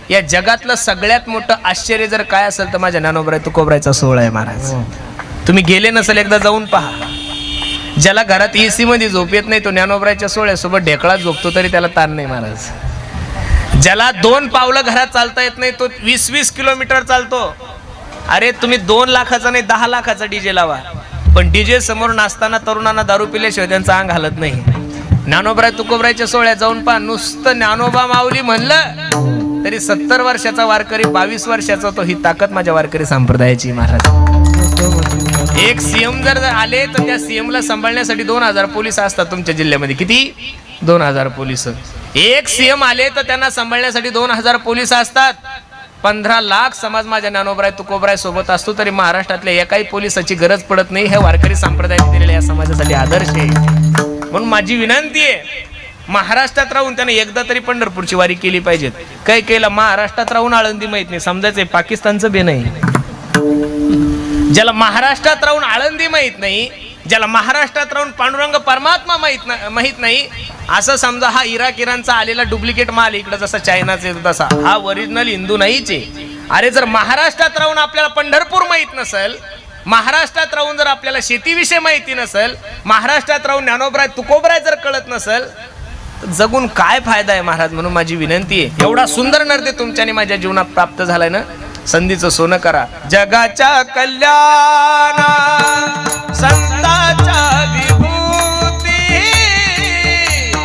या जगातलं सगळ्यात मोठं आश्चर्य जर काय असेल तर माझ्या ज्ञानोबराय तुकोबरायचा सोहळा आहे महाराज. तुम्ही गेले नसेल एकदा जाऊन पहा. ज्याला घरात एसी मध्ये झोप येत नाही तो ज्ञानोबरायच्या सोहळ्यासोबत ढेकळा झोपतो तरी त्याला ताण नाही महाराज. ज्याला 2 पावलं घरात चालता येत नाही तो 20-20 किलोमीटर चालतो. अरे तुम्ही 2 लाखाचा नाही 10 लाखाचा डीजे लावा, पण डीजे समोर नाचताना तरुणांना दारू पिल्याशिवाय त्यांचं अंग हालत नाही. ज्ञानोबराय तुकोबरायच्या सोहळ्यात जाऊन पहा. नुसतं ज्ञानोबा माऊली म्हणलं तरी 70 वर्षाचा वारकरी 22 वर्षाचा तो. ही ताकद माझ्या वारकरी संप्रदायाची महाराज. एक सीएम जर आले तर त्या सीएम ला सांभाळण्यासाठी 2000 पोलीस असतात तुमच्या जिल्ह्यामध्ये. किती? 2000 पोलीस. एक सीएम आले तर त्यांना सांभाळण्यासाठी 2000 पोलीस असतात. 15 लाख समाज माझ्या ज्ञानोबराय तुकोबराय सोबत असतो तरी महाराष्ट्रातल्या एकाही पोलिसाची गरज पडत नाही. हे वारकरी संप्रदायाने दिलेल्या या समाजासाठी आदर्श आहे. म्हणून माझी विनंती आहे, महाराष्ट्रात राहून त्याने एकदा तरी पंढरपूरची वारी केली पाहिजे. काही केलं महाराष्ट्रात राहून आळंदी माहित नाही, समजायचंय पाकिस्तानचं बे नाही. ज्याला महाराष्ट्रात राहून आळंदी माहित नाही, ज्याला महाराष्ट्रात राहून पांडुरंग परमात्मा माहित नाही, असं समजा हा इराणचा आलेला डुप्लिकेट माल इकडे जसा चायनाचा येतो तसा हा ओरिजिनल हिंदू नाहीच आहे. अरे जर महाराष्ट्रात राहून आपल्याला पंढरपूर माहित नसेल, महाराष्ट्रात राहून जर आपल्याला शेतीविषयी माहिती नसेल, महाराष्ट्रात राहून ज्ञानोबराय तुकोबराय जर कळत नसेल तर जगून काय फायदा आहे महाराज. म्हणून माझी विनंती आहे, एवढा सुंदर नर्दे तुमच्याने माझ्या जीवनात प्राप्त झालाय ना, संधीचं सोनं करा. जगाच्या कल्याण संतांच्या विभूती,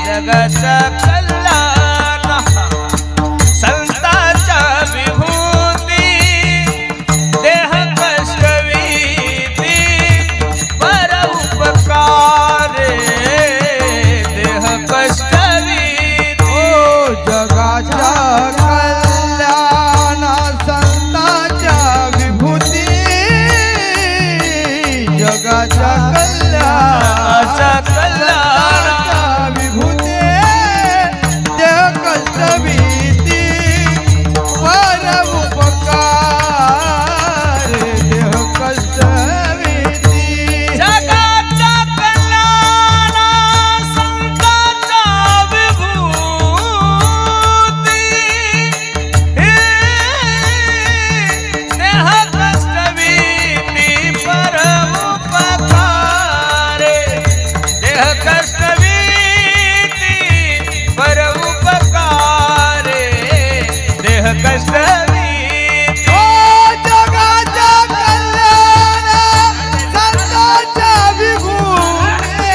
जगाच्या कल्याण संतांच्या विभूती, देह कष्टवीती पर उपकार, देह कष्टवीती. ओ जगाच्या कल्याण संतांच्या विभूती, जगाच्या जगाच्या कल्याण विभूती, देह कष्टवीती पर उपकार, देह कष्टवीती. जगाच्या कल्याण संतांच्या विभूती, देह कष्टवीती पर उपकार, देह कष्टवीती पर उपकार, देह कष्टवीती. ओ जगाच्या कल्याण संतांच्या विभूती,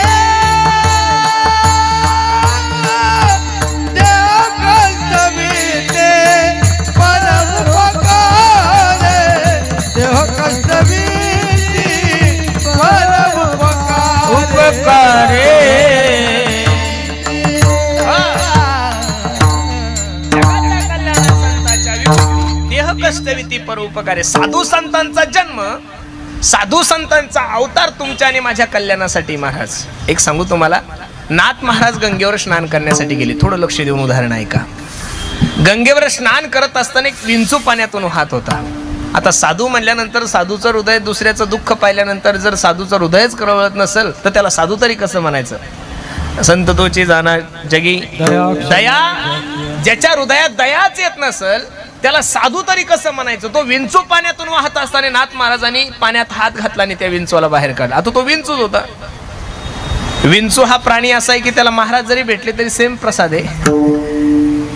देह कष्टवीती पर उपकार, देह कष्टवीती पर उपकार. देह कष्टविती पर उपकारे. साधू संतांचा जन्म, साधू संतांचा अवतार तुमच्या आणि माझ्या कल्याणासाठी महाराज. एक सांगू तुम्हाला, नाथ महाराज गंगेवर स्नान करण्यासाठी गेले. थोडं लक्ष देऊन उदाहरण ऐका. गंगेवर स्नान करत असताना एक विंचू पाण्यातून वाहत होता. आता साधू म्हणल्यानंतर साधूचं हृदय, दुसऱ्याचं दुःख पाहिल्यानंतर जर साधूचं हृदयच कळवळत नसेल तर त्याला साधू तरी कसं म्हणायचं. संत तोची जाणार जगी दया, ज्याच्या हृदयात दयाच येत नसेल त्याला साधू तरी कसं म्हणायचं. तो विंचू पाण्यातून वाहत असताना नाथ महाराजांनी पाण्यात हात घातला आणि त्या विंचूला बाहेर काढला. आता तो विंचूच होता. विंचू हा प्राणी असा आहे की त्याला महाराज जरी भेटले तरी सेम प्रसाद आहे,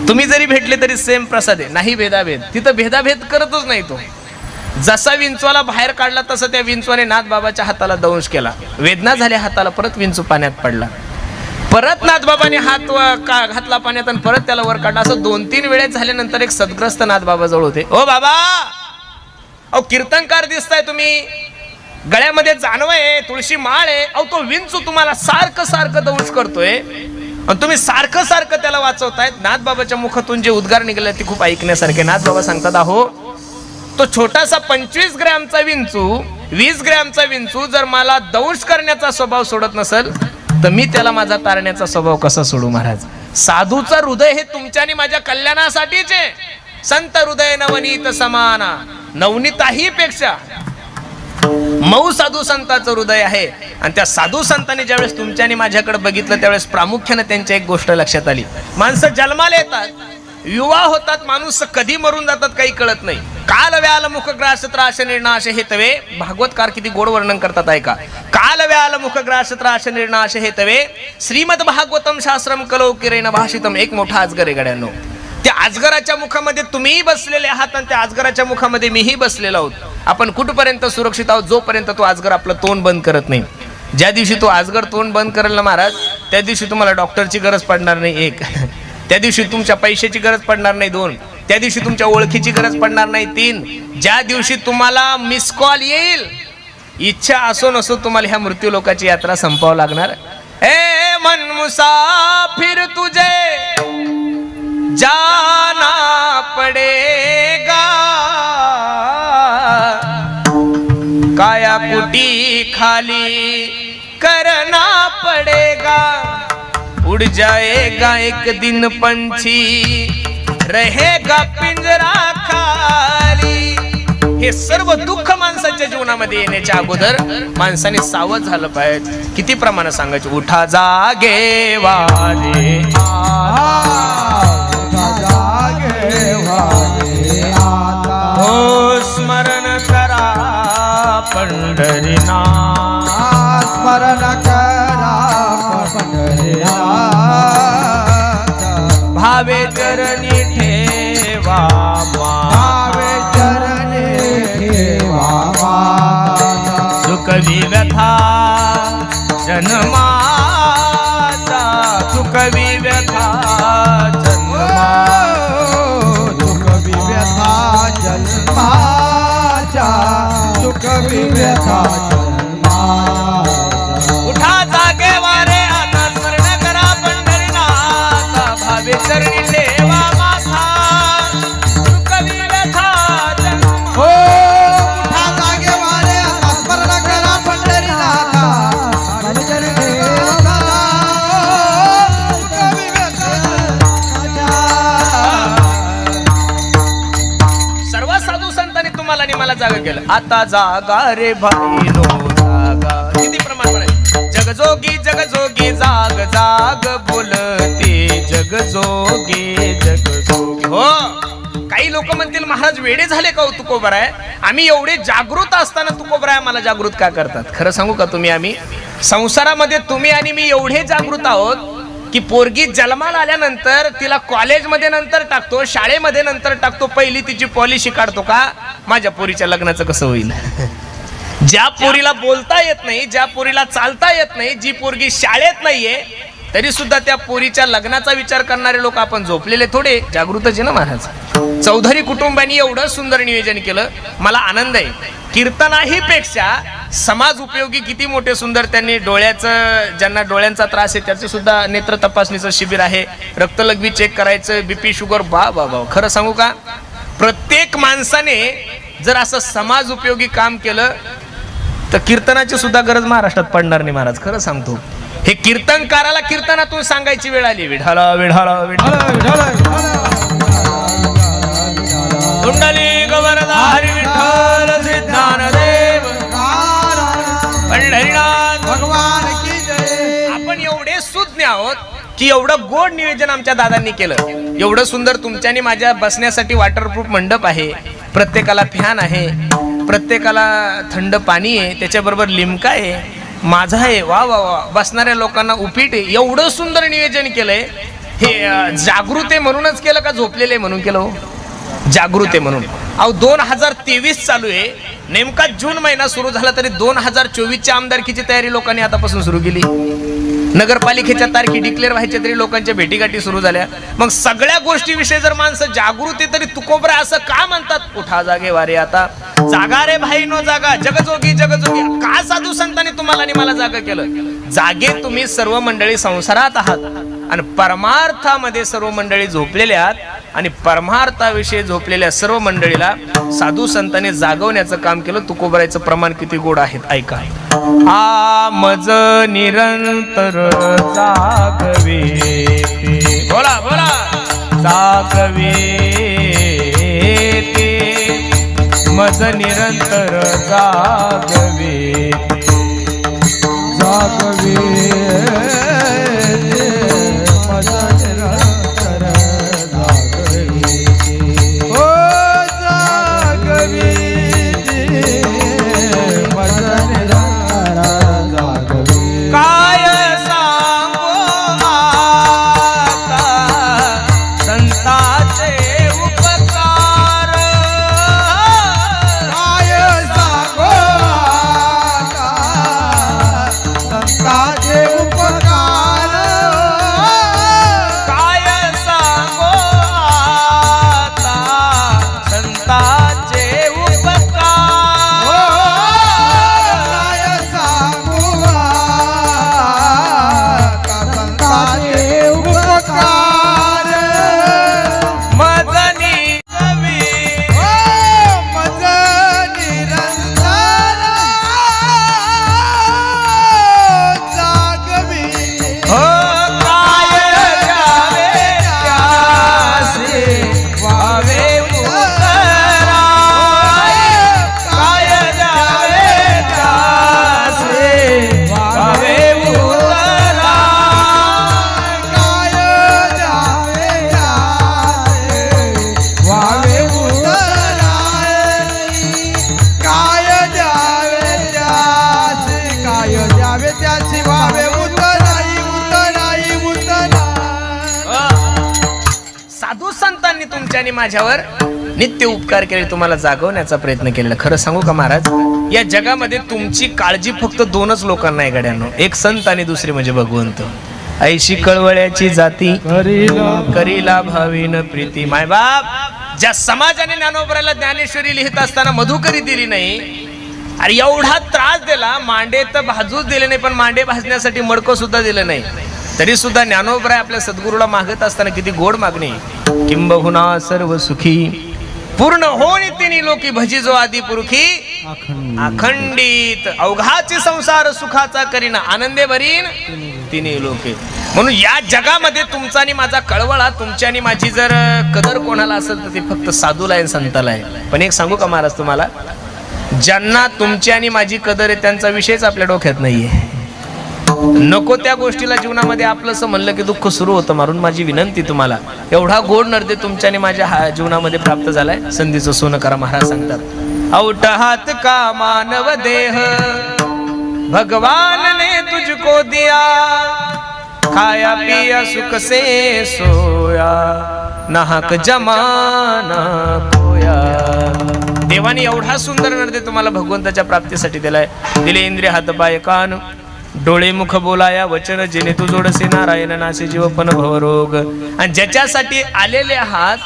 तुम्ही जरी भेटले तरी सेम प्रसाद आहे. नाही भेदाभेद, तिथं भेदाभेद करतच नाही तो. जसा विंचवाला बाहेर काढला तसं त्या विंचवाने नाथ बाबाच्या हाताला दंश केला. वेदना झाल्या हाताला, परत विंचू पाण्यात पडला. परत नाथ बाबाने हात घातला पाण्यात आणि परत त्याला वर काढला. असं 2-3 वेळेस झाल्यानंतर एक सद्ग्रस्त नाथ बाबा जवळ होते. ओ बाबा, अहो कीर्तनकार दिसताय तुम्ही, गळ्यामध्ये जानव आहे, तुळशी माळ आहे, अहो तो विंचू तुम्हाला सारखं सारखं दंश करतोय आणि तुम्ही सारखं सारखं त्याला वाचवतायत. नाथ बाबाच्या मुखातून जे उद्गार निघाले ते खूप ऐकण्यासारखे. नाथ बाबा सांगतात, अहो तो छोटासा 25 ग्रॅमचा विंचू, 20 ग्रॅमचा विंचू जर मला दंश करण्याचा स्वभाव सोडत नसेल तर मी त्याला माझा तारण्याचा स्वभाव कसा सोडू महाराज. साधूचं हृदय हे तुमच्या आणि माझ्या कल्याणासाठीच आहे. संत हृदय नवनीत समाना, नवनीताही पेक्षा मऊ साधू संतांचं हृदय आहे. आणि त्या साधू संतांनी ज्यावेळेस तुमच्या आणि माझ्याकडे बघितलं त्यावेळेस प्रामुख्याने त्यांच्या एक गोष्ट लक्षात आली. माणसं जन्माला येतात, युवा होतात, माणूस कधी मरून जातात काही कळत नाही. काल व्याल मुख ग्रास त्राश निर्नाश हे तवे. भागवतकार किती गोड वर्णन करतात ऐका. काल व्याल मुख ग्रास त्राश निर्नाश हे तवे. श्रीमद भागवतम शास्त्रम कलो किरेन भाषितम. एक मोठा अजगर आहे गड्यांनो. त्या अजगराच्या मुखामध्ये तुम्हीही बसलेले आहात आणि त्या अजगराच्या मुखामध्ये मीही बसलेलो आहोत. आपण कुठपर्यंत सुरक्षित आहोत? जोपर्यंत तो अजगर आपलं तोंड बंद करत नाही. ज्या दिवशी तो अजगर तोंड बंद करेल ना महाराज, त्या दिवशी तुम्हाला डॉक्टरची गरज पडणार नाही. एक, त्या दिवशी तुमच्या पैशाची गरज पडणार नाही. 2, त्या दिवशी तुमच्या ओळखीची गरज पडणार नाही. 3, ज्या दिवशी तुम्हाला मिस कॉल येईल, इच्छा असो नसो तुम्हाला ह्या मृत्यू लोकाची यात्रा संपवावं लागणार. ए मन मुसाफिर तुझे जाना पडेगा, काया कुटी खाली करना पडेगा. उड़ जाएगा एक दिन पंछी, रहेगा पिंजरा खाली. हे सर्व दुःख माणसाच्या जीवनामध्ये येण्याच्या अगोदर माणसाने सावध झालं पाहिजे. किती प्रमाणात सांगायचे? उठा जागे वारे हो स्मरण करा पंढरीनाथ, स्मरण करा पंढरीनाथ. भावे चरणी ठेवा भावे चरणी ठेवा माता. सुखवी व्यथा जन्माचा, सुखवी व्यथा जन्मा. सुखवी व्यथा जन्माच्या, सुखवी व्यथा जन्माच्या. उठा जागे वारे आता स्मरण करा पंढरीनाथ, भावे चरणी ठेवा माथा, सुखवी व्यथा जन्मा. हो उठा जागे वारे आता स्मरण करा पंढरीनाथ, भावे चरणी ठेवा माता, सुखवी व्यथा जन्माच्या. सर्व साधू संतांनी तुम्हाला आणि मला जागा केलं. आता जागा रे भाई नो जागा. किती प्रमाण आहे? जगजोगी जगजोगी जाग जाग बोलते जगजोगी जगजोगी. हो, काही लोक म्हणतील महाराज वेडे झाले का हो तुकोबराय? आम्ही एवढे जागृत असताना तुकोबराय आम्हाला जागृत का करतात? खरं सांगू का तुम्ही, आम्ही संसारामध्ये तुम्ही आणि मी एवढे जागृत आहोत की पोरगी जन्माला आल्यानंतर तिला कॉलेजमध्ये नंतर टाकतो, शाळेमध्ये नंतर टाकतो, पहिली तिची पॉलिसी काढतो का माझ्या पोरीच्या लग्नाचं कसं होईल. ज्या पोरीला बोलता येत नाही, ज्या पोरीला चालता येत नाही, जी पोरगी शाळेत नाहीये, तरी सुद्धा त्या पोरीच्या लग्नाचा विचार करणारे लोक आपण झोपलेले थोडे, जागृतच आहे ना महाराज. चौधरी कुटुंबांनी एवढं सुंदर नियोजन केलं. मला आनंद आहे. कीर्तनाही पेक्षा समाज उपयोगी किती मोठे सुंदर त्यांनी डोळ्याचं, ज्यांना डोळ्यांचा त्रास आहे त्याचं सुद्धा नेत्र तपासणीचं शिबिर आहे. रक्तलघवी चेक करायचं, बीपी शुगर. बा बा बा, खरं सांगू का, प्रत्येक माणसाने जर असं समाज उपयोगी काम केलं तर कीर्तनाची सुद्धा गरज महाराष्ट्रात पडणार नाही महाराज. खरं सांगतो, हे कीर्तनकाराला कीर्तनातून सांगायची वेळ आली. विठाला विठाला विठाला कुंडली गवरधारी विठ्ठल ज्ञानदेव पंढरीनाथ भगवान की जय. आपण एवढे सुज्ञ आहोत की एवढं गोड नियोजन आमच्या दादांनी केलं. एवढं सुंदर तुमच्यानी माझ्या बसण्यासाठी वॉटरप्रूफ मंडप आहे, प्रत्येकाला फॅन आहे, प्रत्येकाला थंड पाणी आहे, त्याच्याबरोबर लिमका आहे, माझा आहे. वा वा वा, बसणाऱ्या लोकांना उपीट आहे. एवढं सुंदर नियोजन केलंय. हे जागृत आहे म्हणूनच केलं का झोपलेले म्हणून केलं हो? जागृत आहे म्हणून. अहो 2023 चालू आहे, नेमका जून महिना सुरू झाला तरी 2024च्या आमदारकीची तयारी लोकांनी आतापासून सुरू केली. नगरपालिकेच्या तारखी डिक्लेअर व्हायच्या तरी लोकांच्या भेटीगाठी सुरू झाल्या. मग सगळ्या गोष्टीविषयी जर माणसं जागृत आहे तरी तुकोबरा असं का म्हणतात? उठा जागे वारे आता जागा रे भाई नो जागा, जगजोगी जगजोगी. का साधू संतांनी तुम्हाला आणि मला जागा केलं? जागे तुम्ही सर्व मंडळी संसारात आहात आणि परमार्थामध्ये सर्व मंडळी झोपलेले आहात आणि परमार्थाविषयी झोपलेल्या सर्व मंडळीला साधू संतांनी जागवण्याचं काम केलं. तुकोबरायचं प्रमाण किती गोड आहेत ऐका. आ मज निरंतर जागवे, बोला बोला, जागवे मज निरंतर जागवे, जागवे मज निरंतर जागवे. तुमच्याने माझ्यावर नित्य उपकार केले, तुम्हाला जागवण्याचा प्रयत्न केलेला. खरं सांगू का महाराज, या जगामध्ये तुमची काळजी फक्त दोनच लोकांना आहे गड्यांनो, एक संत आणि दुसरे म्हणजे भगवंत. ऐशी कळवळ्याची जाती करीला भावीन प्रीती. मायबाप, ज्या समाजाने ज्ञानोबराला ज्ञानेश्वरी लिहित असताना मधुकरी दिली नाही, अरे एवढा त्रास दिला, मांडे तर भाजूच दिले नाही, पण मांडे भाजण्यासाठी मडकं सुद्धा दिलं नाही, तरी सुद्धा ज्ञानोबराय आपल्या सद्गुरूला मागत असताना किती गोड मागणी. किंबहुना सर्व सुखी पूर्ण होणी तिनी लोकी भजी जो आदी पुरुखी अखंडित. अवघाची संसार सुखाचा करीना आनंदे भरीन तिने लोके. म्हणून या जगामध्ये तुमचा आणि माझा कळवळा, तुमची आणि माझी जर कदर कोणाला असेल तर ती फक्त साधूला आहे, संताला आहे. पण एक सांगू का महाराज तुम्हाला, ज्यांना तुमची आणि माझी कदर आहे त्यांचा विषयच आपल्या डोक्यात नाहीये. नको त्या गोष्टीला जीवनामध्ये आपलंसं म्हणलं की दुःख सुरू होतं. मारून माझी विनंती तुम्हाला, एवढा गोड नर्दे तुमच्या आणि माझ्या जीवनामध्ये प्राप्त झालाय, संधीचं सोनं करा. महाराज सांगतात, औट हात का मानव देह भगवान ने तुझको दिया, खाया पिया सुख से सोया, नाहक जमाना खोया. देवाने एवढा सुंदर नर्दे तुम्हाला भगवंताच्या प्राप्तीसाठी दिलाय. दिले इंद्रिय हात पाय कान डोळे मुख बोलाया वचन, जेणे तू जोडसे नारायण नासे जीव पण भवरोग. आणि ज्याच्यासाठी आलेले आहात,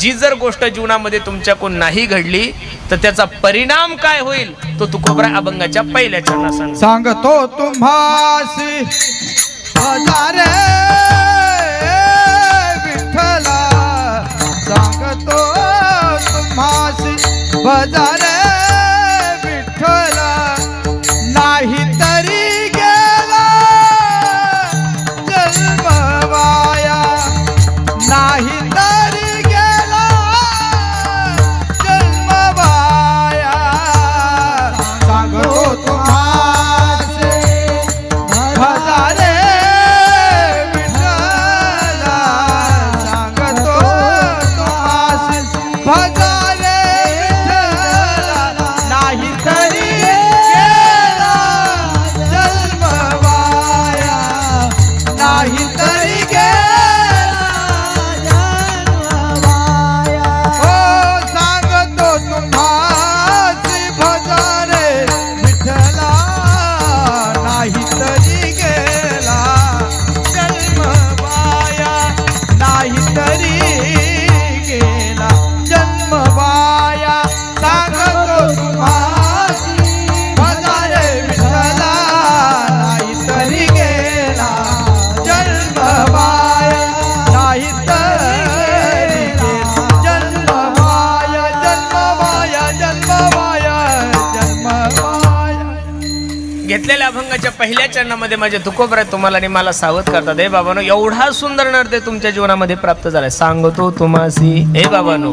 जी जर गोष्ट जीवनामध्ये तुमच्याकडून नाही घडली तर त्याचा परिणाम काय होईल तो तुकोबरा अभंगाच्या पहिल्या चरणात सांगतो तुम्हासी हजारे विठ्ठला. सांगतो तुम्हासी हजारे विठ्ठला. नाही तरी गेला जन्म वाया, नाही तरी गेला जन्म वाया. सांगतो तुम्हासी हजारे विठ्ठला. सांगतो तुम्हासी हजारे विठ्ठला. नाही तरी गेला जन्म वाया, नाही तरी गेला जन्म वाया. हो सांगतो तुम्हासी भजारे विठ्ठला. नाही तरी गेला जन्म वाया, नाही तरी गेला जन्म वाया. सांगतो तुम्हासी भजारे विठ्ठला. नाही तरी गेला जन्म वाया, नाही तरी गेला जन्म वाया. जन्म वाया, जन्म वाया, जन्म वाया. घेतलेल्या अभंगाच्या पहिल्या चरणामध्ये माझे तुकोबरा तुम्हाला आणि मला सावध करतात. हे बाबानो, एवढा सुंदर नर्दे तुमच्या जीवनामध्ये प्राप्त झालाय. सांगतो तुम्हासी, हे बाबानो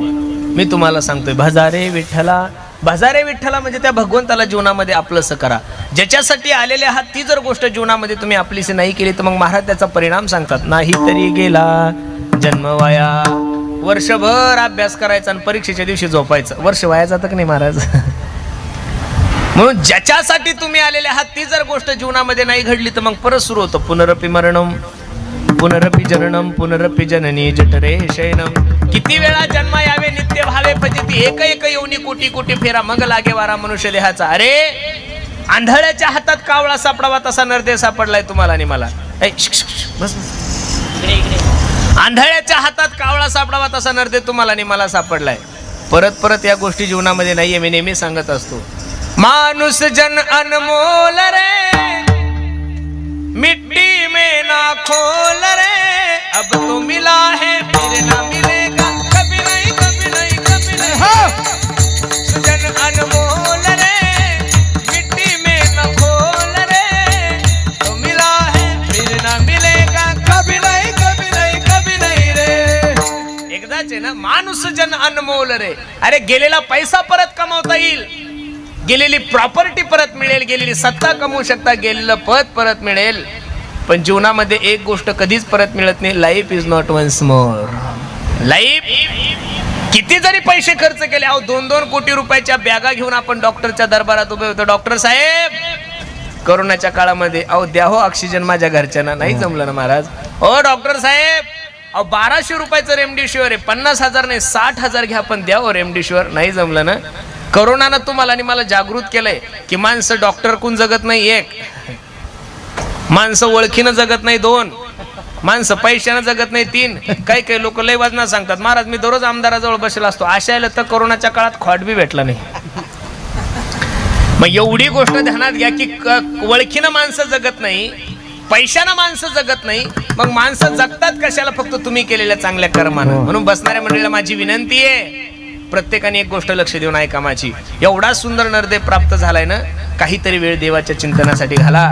मी तुम्हाला सांगतोय, भजारे विठ्ठला. भजारे विठ्ठला म्हणजे त्या भगवंताला जीवनामध्ये आपलंसं करा. ज्याच्यासाठी आलेले आहात ती जर गोष्ट जीवनामध्ये तुम्ही आपलीशी नाही केली तर मग महाराज त्याचा परिणाम सांगतात. नाही तरी गेला जन्म वाया. वर्षभर अभ्यास करायचा आणि परीक्षेच्या दिवशी झोपायचं, वर्ष वाया जातं की नाही महाराज. म्हणून ज्याच्यासाठी तुम्ही आलेले आहात ती जर गोष्ट जीवनामध्ये नाही घडली तर मग परत सुरू होतं. पुनरपि मरणम पुनरपि जननम पुनरपि जननी जठरे शयनम. किती वेळा जन्मा यावे नित्य भावे फजिती, एक एक येऊनी कोटी कोटी फेरा मग लागे वारा मनुष्य देहाचा. अरे आंधळ्याच्या हातात कावळा सापडावा तसा नरदेह सापडलाय तुम्हाला आणि मला. बस आंधळ्याच्या हातात कावळा सापडावा तसा नरदेह तुम्हाला आणि मला सापडलाय. परत परत या गोष्टी जीवनामध्ये नाहीये. मी नेहमी सांगत असतो, मानुस जन अनमोल रे, मिट्टी में ना खोल रे, अब तो मिला है फिर ना मिलेगा, कभी नहीं कभी नहीं कभी नहीं. जन अनमोल रे, मिट्टी में ना खोल रे, तो मिला है फिर ना मिलेगा, कभी नहीं कभी नहीं कभी नहीं रे. एकदाच आहे ना. माणूस जन अनमोल रे. अरे गेलेला पैसा परत कमावता येईल, गेलेली प्रॉपर्टी परत मिळेल, गेलेली सत्ता कमवू शकता, गेलेलं पद परत मिळेल, पण जीवनामध्ये एक गोष्ट कधीच परत मिळत नाही. Life is not once more. Life किती जरी पैसे खर्च केले, अहो 2-2 कोटी रुपयाच्या बॅगा घेऊन आपण डॉक्टरच्या दरबारात उभे होतो. डॉक्टर साहेब, कोरोनाच्या काळामध्ये अहो द्या हो ऑक्सिजन माझ्या घरच्यांना. नाही जमलं ना महाराज. ओ डॉक्टर साहेब, 1200 रुपयाचं रेमडेसिवीर आहे, 50,000 नाही 60,000 घ्या पण द्या हो रेमडेसिवीर. नाही जमलं ना. करोनानं तुम्हाला आणि मला जागृत केलंय की माणसं डॉक्टर कोण जगत नाही एक, माणसं ओळखीनं जगत नाही दोन, माणसं पैशानं जगत नाही तीन. काही काही लोक लय वजना सांगतात, महाराज मी दररोज आमदाराजवळ बसलेला असतो. अशा आलं तर कोरोनाच्या काळात खोट बी भेटला नाही. मग एवढी गोष्ट ध्यानात घ्या की ओळखीनं माणसं जगत नाही, पैशानं माणसं जगत नाही. मग माणसं जगतात कशाला? फक्त तुम्ही केलेल्या चांगल्या कर्मानं. म्हणून बसणाऱ्या मंडळीला माझी विनंती आहे, प्रत्येकाने एक गोष्ट लक्ष देऊन ऐका माझी. एवढा सुंदर नरदेव प्राप्त झालाय ना, काहीतरी वेळ देवाच्या चिंतनासाठी घाला.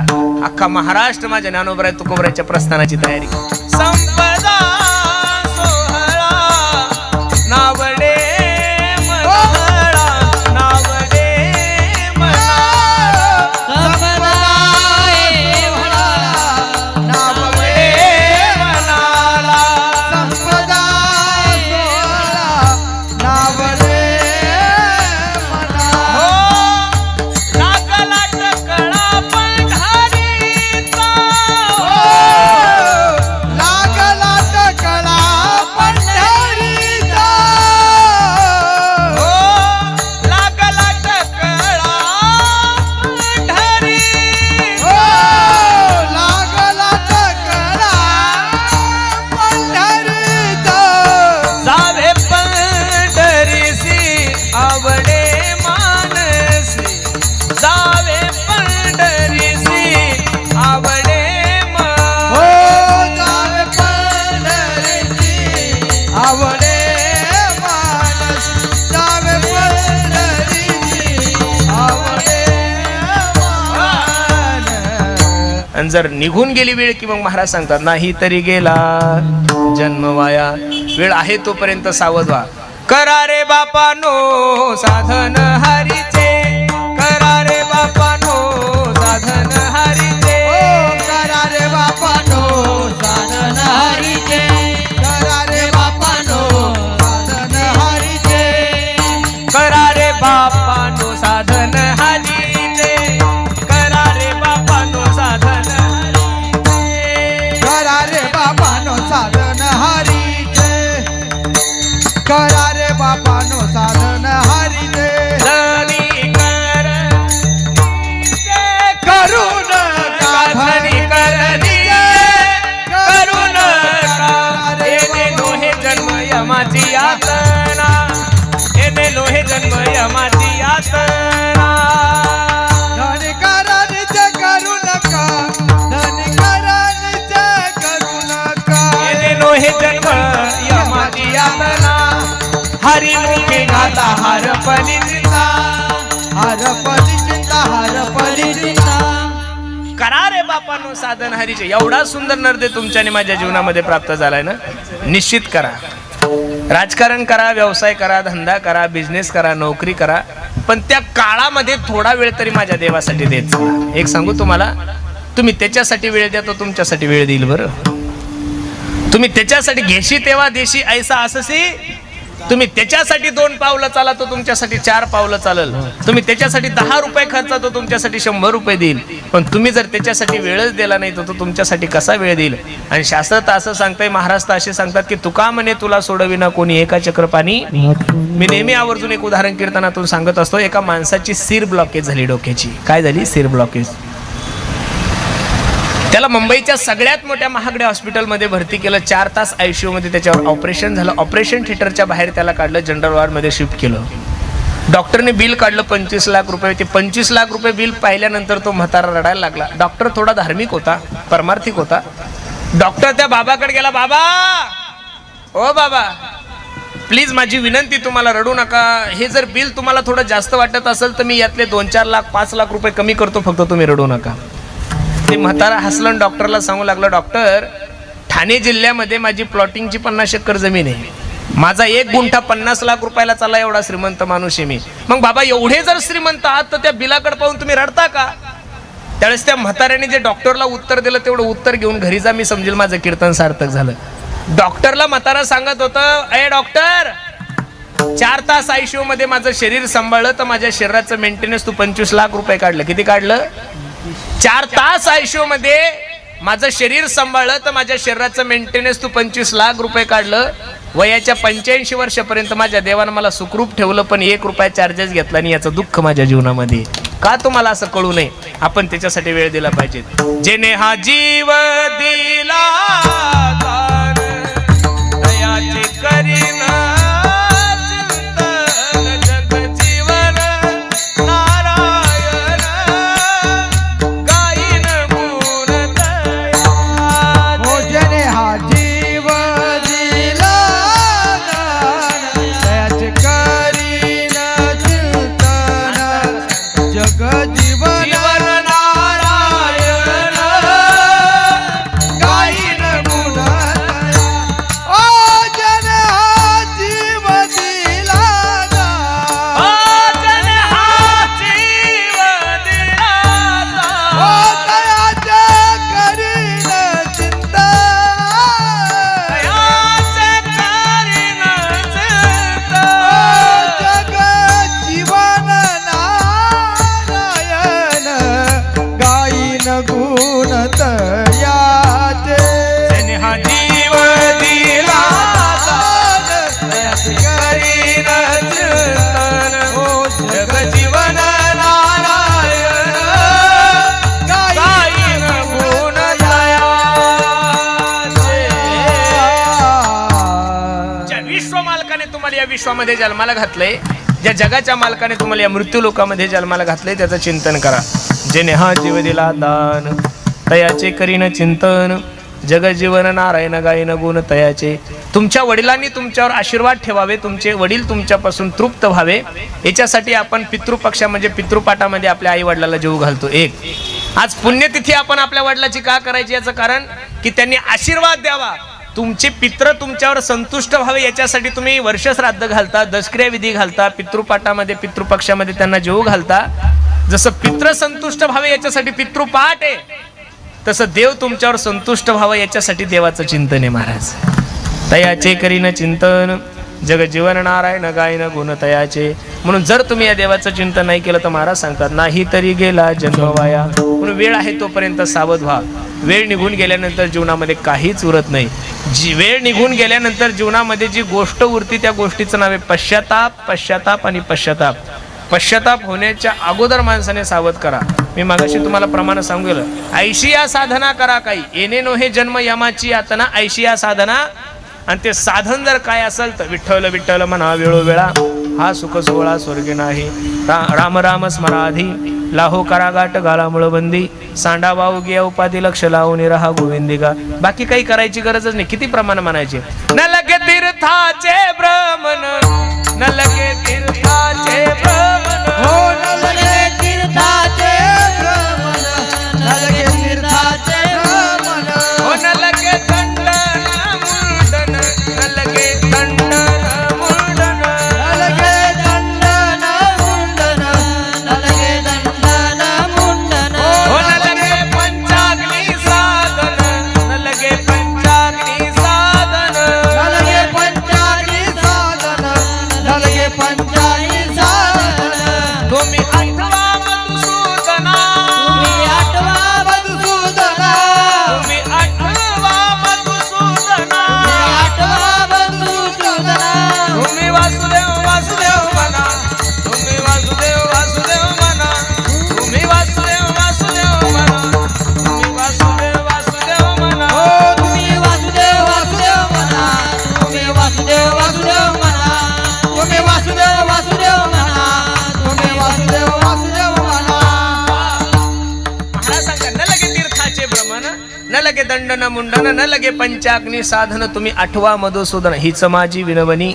अख्खा महाराष्ट्र माझ्या ज्ञानोबराय तुकोबरायच्या प्रस्थानाची तयारी. संपदा सोहळा नावडे मनहळा, नावडे मनहळा. संपदाय सोहळा नावडे मनाला. संपदाय सोहळा नावडे मनाला. लागला टकळा पंढरीचा, लागला टकळा पंढरीचा. लागला टकळा पंढरी. लागला टकळा पंढरीचा. जावे पंढरीसी आवडे मानसी, जावे पंढरीसी आवडे हो जावे पंढरीची आवडे मानस. जावे पंढरीची आवडे मानस. आणि जर निघून गेली वेळ की मग महाराज सांगतात नाही तरी गेला जन्म वाया. वेळ आहे तोपर्यंत सावध व्हा. करा रे बापानो साधन हरीचे, करा रे बापानो साधन हरीचे. ओ करा रे बापानो साधन हरीचे. करा रे बापानो साधन हरीचे. करा रे बापानो साधन हरीचे, करा रे बापानो साधन हरीचे. करा रे बापानो साधन हरीचे. करा रे बापानो साधन हरीचे. धनी करनीचे, करून धनी करनीचे, करून येणे लोहे जन्म यमाची यातना, येणे लोहे जन्म यमाची यातना. धनिकरांचे करू नका, धनिकरांचे करू नका. येणे लोहे जन्म यमाची यातना. हरिमुखी गाता हरपली चिंता, हरपली चिंता, हरपली चिंता. करा रे बापानो साधन हरीचे. एवढा सुंदर नरदेव तुमच्या आणि माझ्या जीवनामध्ये प्राप्त झालाय ना, निश्चित करा. राजकारण करा, व्यवसाय करा, धंदा करा, बिझनेस करा, नोकरी करा, पण त्या काळामध्ये थोडा वेळ तरी माझ्या देवासाठी देत चला. एक सांगू तुम्हाला, तुम्ही त्याच्यासाठी वेळ द्या तो तुमच्यासाठी वेळ देईल. बरं, तुम्ही त्याच्यासाठी घेशी तेव्हा देशी ऐसा अससी. तुम्ही त्याच्यासाठी 2 पावलं चाला तो तुमच्यासाठी 4 पावलं चालल. तुम्ही त्याच्यासाठी 10 रुपये खर्चा तो तुमच्यासाठी 100 रुपये देईल. पण तुम्ही जर त्याच्यासाठी वेळच दिला नाही तर तो तुमच्यासाठी कसा वेळ देईल? आणि शास्त्र तर असं सांगताय, महाराज तर असे सांगतात की तुका म्हणे तुला सोडविना कोणी एका चक्र पाणी. मी नेहमी आवर्जून एक उदाहरण कीर्तनातून सांगत असतो. एका माणसाची सिर ब्लॉकेज झाली डोक्याची. काय झाली? सिर ब्लॉकेज. त्याला मुंबईच्या सगळ्यात मोठ्या महागड्या हॉस्पिटलमध्ये भरती केलं. 4 तास ICU मध्ये त्याच्यावर ऑपरेशन झालं. ऑपरेशन थिएटरच्या बाहेर त्याला काढलं, जनरल वॉर्डमध्ये शिफ्ट केलं. डॉक्टरने बिल काढलं 25 लाख रुपये. ते 25 लाख रुपये बिल पाहिल्यानंतर तो म्हातारा रडायला लागला. डॉक्टर थोडा धार्मिक होता, परमार्थिक होता. डॉक्टर त्या बाबाकडे गेला, बाबा ओ बाबा प्लीज माझी विनंती, तुम्हाला रडू नका. हे जर बिल तुम्हाला थोडं जास्त वाटत असेल तर मी यातले 2-4 लाख 5 लाख रुपये कमी करतो, फक्त तुम्ही रडू नका. ते म्हातारा हसलं, डॉक्टरला सांगू लागलं, डॉक्टर ठाणे जिल्ह्यामध्ये माझी प्लॉटिंगची 50 एकर जमीन आहे. माझा 1 गुंठा 50 लाख रुपयाला चालला, एवढा श्रीमंत माणूस आहे मी. मग बाबा एवढे जर श्रीमंत आहात तर त्या बिलाकडे पाहून तुम्ही रडता का? त्यावेळेस त्या म्हाताऱ्याने जे डॉक्टरला उत्तर दिलं तेवढं उत्तर घेऊन घरी जा, मी समजेल माझं कीर्तन सार्थक झालं. डॉक्टरला म्हातारा सांगत होतं, अय डॉक्टर 4 तास ICU मध्ये माझं शरीर सांभाळलं तर माझ्या शरीराचं मेंटेनन्स तू 25 लाख रुपये काढलं. किती काढलं? 4 तास ICU मध्ये माझं शरीर सांभाळलं तर माझ्या शरीराचं मेंटेनन्स तू 25 लाख रुपये काढलं, वयाच्या 85 वर्षापर्यंत माझ्या देवानं मला सुखरूप ठेवलं, पण 1 रुपया चार्जेस घेतला आणि याचं दुःख माझ्या जीवनामध्ये का तुम्हाला असं कळू नये? आपण त्याच्यासाठी वेळ दिला पाहिजे. जेने हा जीव दिला दान, दयाचे करीन चिंतन, जग जीवन नारायण गाईन गुण दया. भोजने हा जीव दिला दान, दयाचे करीन चिंतन, जग जीवन नारायण गाईन गुण दया. ओ जने हा जीव दिला दान, जन हा जीव दिला ओ दान, दयाचे करीन चिंतन, दयाचे करीन चिंतन, जग जीवन नारायण गाईन गुण तयाचे. जन हा जीव दिला दान, दयाचे करीन चिंतन, जग जीवन नारायण गाईन गुण दयाचे. ज्या विश्व मालकाने तुम्हाला या विश्वामध्ये जन्माला घातलंय, ज्या जगाच्या मालकाने तुम्हाला या मृत्यू लोकामध्ये जन्माला घातलंय, त्याचं चिंतन करा. जेने हा जीव दिला दान, तयाचे करीन चिंतन, जग जीवन नारायण गायन गुण तयाचे. तुमच्या वडिलांनी तुमच्यावर आशीर्वाद ठेवावे, तुमचे वडील तुमच्यापासून तृप्त व्हावे, याच्यासाठी आपण पितृपक्षा म्हणजे पितृपाठामध्ये आपल्या आई वडिलाला जीव घालतो. एक आज पुण्यतिथी आपण आपल्या वडिलाची का करायची? याचं कारण की त्यांनी आशीर्वाद द्यावा, तुमचे पित्र तुमच्यावर संतुष्ट व्हावे, याच्यासाठी तुम्ही वर्षश्राद्ध घालता, दशक्रिया विधी घालता, पितृपाठामध्ये पितृपक्षामध्ये त्यांना जीव घालता. जसं पित्र संतुष्ट व्हावे याच्यासाठी पितृपाठ आहे, तसं देव तुमच्यावर संतुष्ट व्हावं याच्यासाठी देवाचं चिंतन आहे महाराज. तयाचे करीन चिंतन, जग जीवन नारायण गायन गुण तयाचे. म्हणून जर तुम्ही या देवाचं चिंतन नाही केलं तर महाराज सांगतात नाही तरी गेला जन्म वाया. म्हणून वेळ आहे तोपर्यंत सावध व्हा. वेळ निघून गेल्यानंतर जीवनामध्ये काहीच उरत नाही. वेळ निघून गेल्यानंतर जीवनामध्ये जी गोष्ट उरती त्या गोष्टीचं नाव आहे पश्चाताप, पश्चाताप आणि पश्चाताप. पश्चाताप होण्याच्या अगोदर माणसाने सावध करा. मी मागाशी तुम्हाला प्रमाण सांगेल, ऐशिया साधना करा काही येणे नो हे जन्म यमाची यातना, ऐशिया साधना. आणि ते साधन जर काय असेल तर विठ्ठल विठ्ठल म्हणा वेळोवेळा, हा सुख सोहळा स्वर्गी नाही. राम राम स्मराधी लाहो करागाट गाला मुळबंदी, सांडा वाहू गिया उपाधी लक्ष लावून रहा गोविंदिका. बाकी काही करायची गरजच नाही. किती प्रमाण म्हणायचे? न लगे तीर्थाचे भ्रमण, न लगे तीर्थाचे भ्रमण, हो न लगे तीर्थाचे भ्रमण, न लगे तीर्थाचे भ्रमण, हो न लगे दंडन मुंडन, न लगे दंडन मुंडन, न लगे दंडन मुंडन, न लगे दंडन मुंडन, हो न लगे पंचाग्नी साधन, न लगे पंचाग्नी साधन, न लगे पंचाग्नी साधन, न लगे पंचाग्नी साधन. तुम्ही आठवा मधुसूदना, तुम्ही आठवा मधुसूदना, तुम्ही आठवा मधुसूदना, आठवा मधुसूदना, तुम्ही वासुदेव वासुदेव म्हणा, तुम्ही वासुदेव वासुदेव म्हणा, तुम्ही वासुदेव वासुदेव म्हणा, तुम्ही वासुदेव वासुदेव म्हणा. हो तुम्ही वासुदेव वासुदेव म्हणा, तुम्ही वासुदेव वासुदेव म्हणा, तुम्ही वासुदेव वासुदेव म्हणा, तुम्ही वासुदेव वासुदेव म्हणा. महाराज सांगतात न लगे तीर्थाचे भ्रमण, न लगे दंडन मुंडन, न लगे पंचाग्नी साधन, तुम्ही आठवा मधुसूदन. हीच माझी विनवणी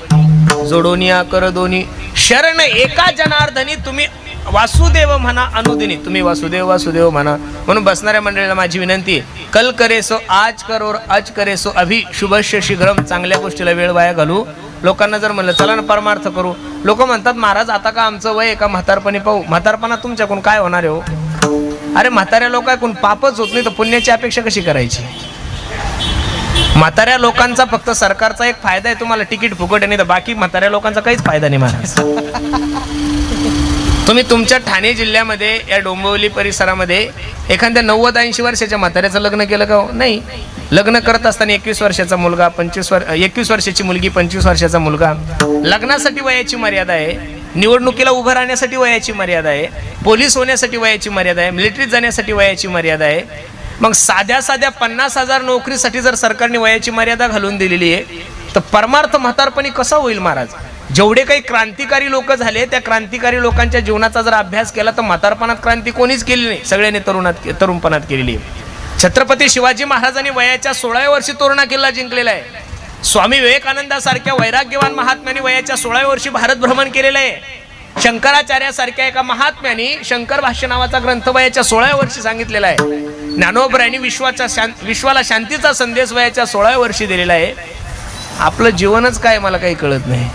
जोडोनिया कर दोनी, शरण एका जनार्दनी. तुम्ही वासुदेव म्हणा अनुदिनी, तुम्ही वासुदेव वासुदेव म्हणा. म्हणून बसणाऱ्या मंडळीला माझी विनंती आहे, कल करे सो आज करो, आज करे सो अभि, शुभस्य शीघ्रम. चांगल्या गोष्टीला वेळ वाया घालू. लोकांना जर म्हणलं चला ना परमार्थ करू, लोक म्हणतात महाराज आता का आमचं वय आहे का म्हातारपणी पाहू. म्हातारपणा तुमच्याकडून काय होणार आहे हो? अरे म्हाताऱ्या लोकांकडून पापच होत नाही तर पुण्याची अपेक्षा कशी करायची? म्हाताऱ्या लोकांचा फक्त सरकारचा एक फायदा आहे, तुम्हाला तिकीट फुकट आहे, नाही तर बाकी म्हाताऱ्या लोकांचा काहीच फायदा नाही महाराज. तुम्ही तुमच्या ठाणे जिल्ह्यामध्ये या डोंबिवली परिसरामध्ये एखाद्या 90-80 वर्षाच्या म्हाताऱ्याचं लग्न केलं का हो? नाही. लग्न करत असताना 21 वर्षाचा मुलगा 21 वर्षाची मुलगी 25 वर्षाचा मुलगा. लग्नासाठी वयाची मर्यादा आहे, निवडणुकीला उभं राहण्यासाठी वयाची मर्यादा आहे, पोलीस होण्यासाठी वयाची मर्यादा आहे, मिलिटरीत जाण्यासाठी वयाची मर्यादा आहे. मग साध्या 50,000 नोकरीसाठी जर सरकारने वयाची मर्यादा घालून दिलेली आहे तर परमार्थ म्हातारपणी कसा होईल महाराज? जेवढे काही क्रांतिकारी लोक झाले त्या क्रांतिकारी लोकांच्या जीवनाचा जर अभ्यास केला तर म्हातारपणात क्रांती कोणीच केली नाही, सगळ्यांनी तरुणपणात केलेली आहे. छत्रपती शिवाजी महाराजांनी वयाच्या 16व्या वर्षी तोरणा किल्ला जिंकलेला आहे. स्वामी विवेकानंदासारख्या वैराग्यवान महात्म्याने वयाच्या 16व्या वर्षी भारत भ्रमण केलेलं आहे. शंकराचार्यासारख्या एका महात्म्याने शंकर भाष्य नावाचा ग्रंथ वयाच्या 16व्या वर्षी सांगितलेला आहे. ज्ञानोबरायांनी विश्वाला शांतीचा संदेश वयाच्या 16व्या वर्षी दिलेला आहे. आपलं जीवनच काय मला काही कळत नाही.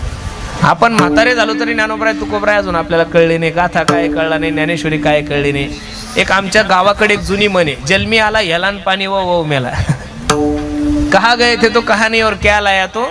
आपण म्हातारे झालो तरी ज्ञानोबराय तुकोबराय अजून आपल्याला कळले नाही, गाथा काय कळला नाही, ज्ञानेश्वरी काय कळली नाही. एक आमच्या गावाकडे एक जुनी म्हणे, जन्मी आला हेलान पाणी वो मेला. कहा गए थे तो कहा नहीं और क्या लाया तो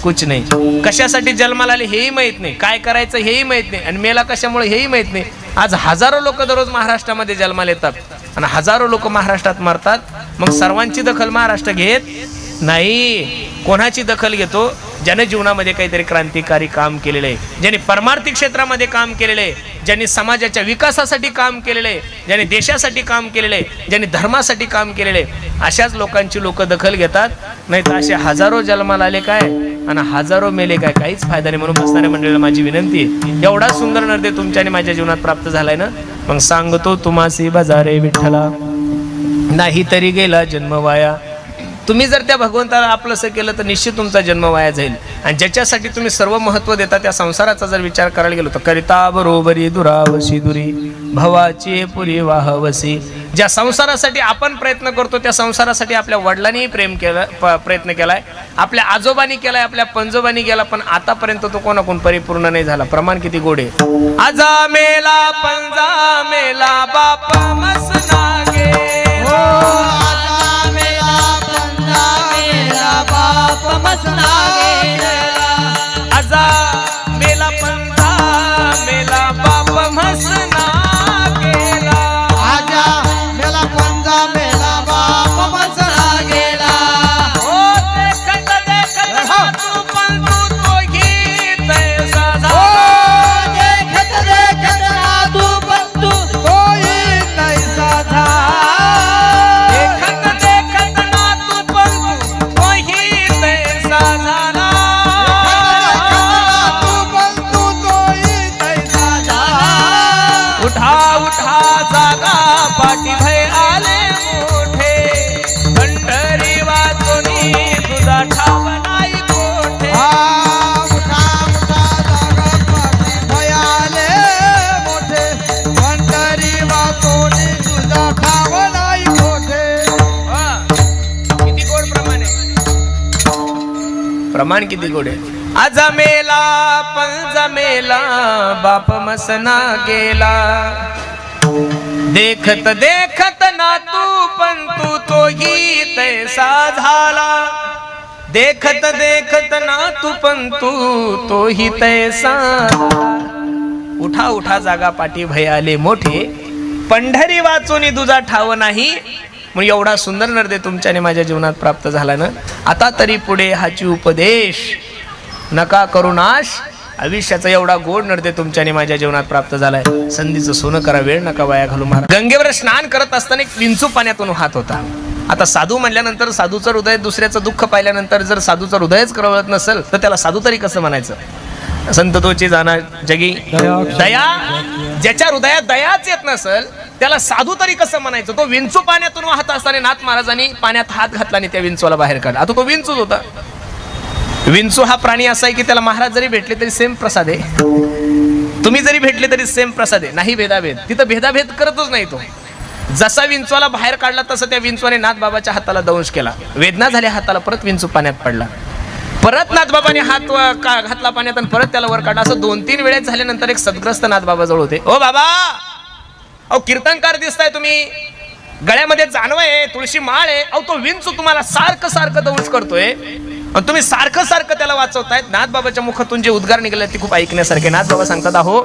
कुछ नाही. कशासाठी जन्माला आले हेही माहित नाही, काय करायचं हेही माहित नाही, आणि मेला कशामुळे हेही माहित नाही. आज हजारो लोक दररोज महाराष्ट्रामध्ये जन्माला येतात आणि हजारो लोक महाराष्ट्रात मरतात. मग सर्वांची दखल महाराष्ट्र घेत नाही. कोणाची दखल घेतो? ज्याने जीवनामध्ये काहीतरी क्रांतिकारी काम केलेलं आहे, ज्याने परमार्थी क्षेत्रामध्ये काम केलेलं आहे, ज्यांनी समाजाच्या विकासासाठी काम केलेलं आहे, ज्याने देशासाठी काम केलेलं आहे, ज्यांनी धर्मासाठी काम केलेलं आहे, अशाच लोकांची लोक दखल घेतात. नाही तर असे हजारो जन्माला आले काय आणि हजारो मेले काय, काहीच फायदा नाही. म्हणून बसणाऱ्या मंडळीला माझी विनंती आहे, एवढा सुंदर नर्दे तुमच्या आणि माझ्या जीवनात प्राप्त झालाय ना, मग सांगतो तुम्हासी बाजारे विठ्ठला, नाही तरी गेला जन्म वाया. तुम्ही जर त्या भगवंताला आपलंसं केलं तर निश्चित तुमचा जन्म वाया जाईल. आणि ज्याच्यासाठी तुम्ही सर्व महत्त्व देता त्या संसाराचा जर विचार करायला गेलो तर करिता बरोबरी दुरावशी दुरी भवाची पुरी वाहवसी. ज्या संसारासाठी आपण प्रयत्न करतो त्या संसारासाठी आपल्या वडिलांनी प्रयत्न केलाय, आपल्या आजोबांनी केलाय, आपल्या पंजोबांनी केला, पण आतापर्यंत तो कोणाकोण परिपूर्ण नाही झाला. प्रमाण किती गोडे. आजा मेला पंजा मेला बाप मसनागे, बाप मसना गेला. आजा मेला पंजा मेला बाप मसना गेला. आजा मेला पंजा मेला बाप मसना गेला. ओ देखत देखत तू पंतू तोही तैसा झाला. ओ देखत देखत तू पंतू तोही तैसा झाला. देखत देखत ना तू पंतू तोही तैसा झाला. उठा उठा जागा पाठी भय आले मोठे, पंढरी वाचोनी तुझा ठाव नाही कोठे. उठा उठा जागा पाठी भयाले मोठे, पंढरी वाचोनी तुझा ठाव नाही कोठे. किती गोड प्रमाण आहे, प्रमाण किती गोड आहे. आज मेला पंज मेला बाप मसना गेला. देखत देखत ना तू पंतू तोही तैसा झाला. देखत देखत ना तू पंतू तोही तैसा. उठा उठा जागा पाठी भय आले मोठे, पंढरी वाचून तुझा ठाव नाही. मग एवढा सुंदर नर्दे तुमच्याने माझ्या जीवनात प्राप्त झाला ना. आता तरी पुढे हाची उपदेश नका करू नाश. आयुष्याचा एवढा गोड नर्दे तुमच्याने माझ्या जीवनात प्राप्त झालाय. संधीचं सोनं करा, वेळ नका वाया घालू. महाराज गंगेवर स्नान करत असताना एक विंचू पाण्यातून वाहत होता. आता साधू म्हणल्यानंतर साधूचं हृदय, दुसऱ्याचं दुःख पाहिल्यानंतर जर साधूचं हृदयच कळवळत नसेल तर त्याला साधू तरी कसं म्हणायचं. संत तोची जाणा जगी दया, ज्याच्या हृदयात दयाच येत नसेल त्याला साधू तरी कसं म्हणायचं. तो विंचू पाण्यातून वाहत असताना नाथ महाराजांनी पाण्यात हात घातला आणि त्या विंचूला बाहेर काढला. आता तो विंचूच होता. विंचू हा प्राणी असा आहे की त्याला महाराज जरी भेटले तरी सेम प्रसाद आहे, तुम्ही जरी भेटले तरी सेम प्रसाद आहे. नाही भेदाभेद, तिथं भेदाभेद करतच नाही तो. जसा विंचूला बाहेर काढला तसं त्या विंचूने नाथ बाबाच्या हाताला दंश केला. वेदना झाल्या हाताला, परत विंचू पाण्यात पडला. परत नाथ बाबाने हात घातला पाण्यात आणि परत त्याला वर काढला. असं 2-3 वेळेस झाल्यानंतर एक सद्ग्रस्त नाथ बाबा जवळ होते. ओ बाबा, अहो कीर्तनकार दिसताय तुम्ही, गळ्यामध्ये जानव आहे, तुळशी माळ आहे, अहो तो विंचू तुम्हाला सारखं सारखं दंश करतोय, तुम्ही सारखं सारखं त्याला वाचवतायत. नाथ बाबाच्या मुखातून जे उद्गार निघाले ते खूप ऐकण्यासारखे. नाथ बाबा सांगतात, अहो